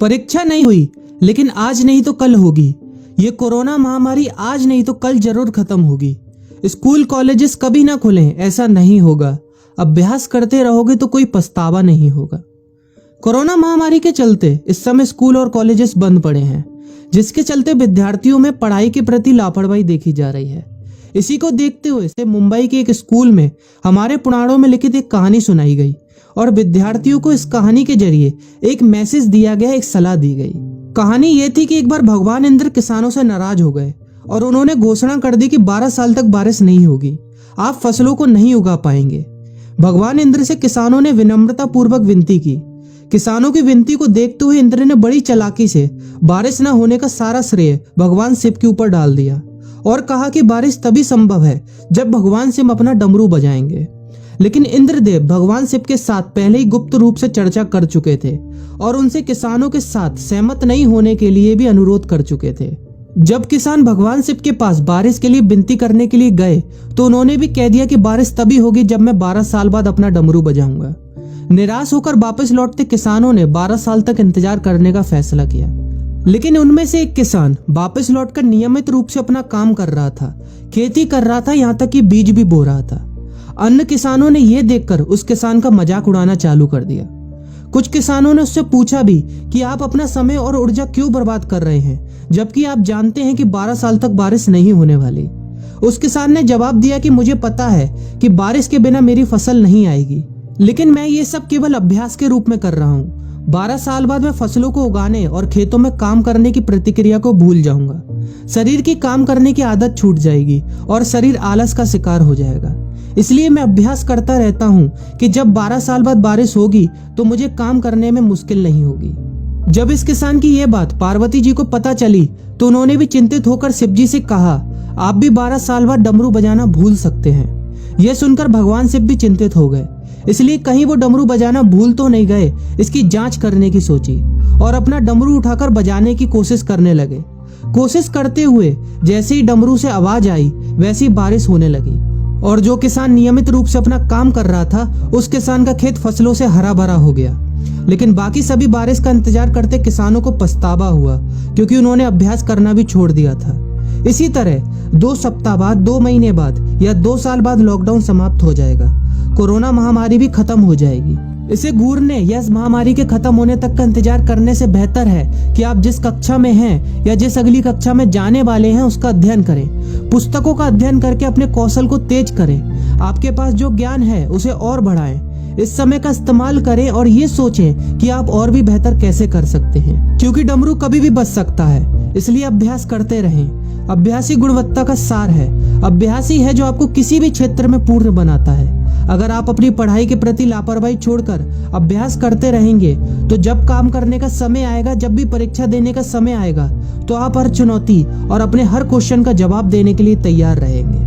परीक्षा नहीं हुई, लेकिन आज नहीं तो कल होगी। ये कोरोना महामारी आज नहीं तो कल जरूर खत्म होगी। स्कूल कॉलेजेस कभी ना खुलें, ऐसा नहीं होगा। अभ्यास करते रहोगे तो कोई पछतावा नहीं होगा। कोरोना महामारी के चलते इस समय स्कूल और कॉलेजेस बंद पड़े हैं, जिसके चलते विद्यार्थियों में पढ़ाई के प्रति लापरवाही देखी जा रही है। इसी को देखते हुए मुंबई के एक स्कूल में हमारे पुराणों में लिखित एक कहानी सुनाई गई और विद्यार्थियों को इस कहानी के जरिए एक मैसेज दिया गया, एक सलाह दी गई। कहानी ये थी कि एक बार भगवान इंद्र किसानों से नाराज हो गए और उन्होंने घोषणा कर दी कि 12 साल तक बारिश नहीं होगी, आप फसलों को नहीं उगा पाएंगे। भगवान इंद्र से किसानों ने विनम्रता पूर्वक विनती की। किसानों की विनती को देखते हुए इंद्र ने बड़ी चालाकी से बारिश न होने का सारा श्रेय भगवान शिव के ऊपर डाल दिया और कहा कि बारिश तभी संभव है जब भगवान शिव अपना डमरू बजाएंगे। लेकिन इंद्रदेव भगवान शिव के साथ पहले ही गुप्त रूप से चर्चा कर चुके थे और उनसे किसानों के साथ सहमत नहीं होने के लिए भी अनुरोध कर चुके थे। जब किसान भगवान शिव के पास बारिश के लिए विनती करने के लिए गए तो उन्होंने भी कह दिया कि बारिश तभी होगी जब मैं 12 साल बाद अपना डमरू बजाऊंगा। निराश होकर वापस लौटते किसानों ने 12 साल तक इंतजार करने का फैसला किया। लेकिन उनमें से एक किसान वापस लौटकर नियमित रूप से अपना काम कर रहा था, खेती कर रहा था, यहाँ तक कि बीज भी बो रहा था। अन्य किसानों ने यह देखकर उस किसान का मजाक उड़ाना चालू कर दिया। कुछ किसानों ने उससे पूछा भी कि आप अपना समय और ऊर्जा क्यों बर्बाद कर रहे हैं, जबकि आप जानते हैं कि 12 साल तक बारिश नहीं होने वाली। उस किसान ने जवाब दिया कि मुझे पता है कि बारिश के बिना मेरी फसल नहीं आएगी, लेकिन मैं ये सब केवल अभ्यास के रूप में कर रहा हूँ। 12 साल बाद मैं फसलों को उगाने और खेतों में काम करने की प्रतिक्रिया को भूल जाऊंगा। शरीर की काम करने की आदत छूट जाएगी और शरीर आलस का शिकार हो जाएगा। इसलिए मैं अभ्यास करता रहता हूँ कि जब 12 साल बाद बारिश होगी तो मुझे काम करने में मुश्किल नहीं होगी। जब इस किसान की यह बात पार्वती जी को पता चली तो उन्होंने भी चिंतित होकर शिव जी से कहा, आप भी 12 साल बाद डमरू बजाना भूल सकते हैं। यह सुनकर भगवान शिव भी चिंतित हो गए, इसलिए कहीं वो डमरू बजाना भूल तो नहीं गए, इसकी जांच करने की सोची और अपना डमरू उठाकर बजाने की कोशिश करने लगे। कोशिश करते हुए जैसे ही डमरू से आवाज आई वैसी बारिश होने लगी और जो किसान नियमित रूप से अपना काम कर रहा था उस किसान का खेत फसलों से हरा भरा हो गया। लेकिन बाकी सभी बारिश का इंतजार करते किसानों को पछतावा हुआ, क्योंकि उन्होंने अभ्यास करना भी छोड़ दिया था। इसी तरह 2 सप्ताह बाद, 2 महीने बाद या 2 साल बाद लॉकडाउन समाप्त हो जाएगा। कोरोना महामारी भी खत्म हो जाएगी। इसे घूरने या इस महामारी के खत्म होने तक का इंतजार करने से बेहतर है कि आप जिस कक्षा में हैं या जिस अगली कक्षा में जाने वाले हैं उसका अध्ययन करें। पुस्तकों का अध्ययन करके अपने कौशल को तेज करें। आपके पास जो ज्ञान है उसे और बढ़ाएं। इस समय का इस्तेमाल करें और ये सोचें कि आप और भी बेहतर कैसे कर सकते हैं, क्योंकि डमरू कभी भी बच सकता है। इसलिए अभ्यास करते रहें। अभ्यास ही गुणवत्ता का सार है। अभ्यास ही है जो आपको किसी भी क्षेत्र में पूर्ण बनाता है। अगर आप अपनी पढ़ाई के प्रति लापरवाही छोड़कर अभ्यास करते रहेंगे तो जब काम करने का समय आएगा, जब भी परीक्षा देने का समय आएगा, तो आप हर चुनौती और अपने हर क्वेश्चन का जवाब देने के लिए तैयार रहेंगे।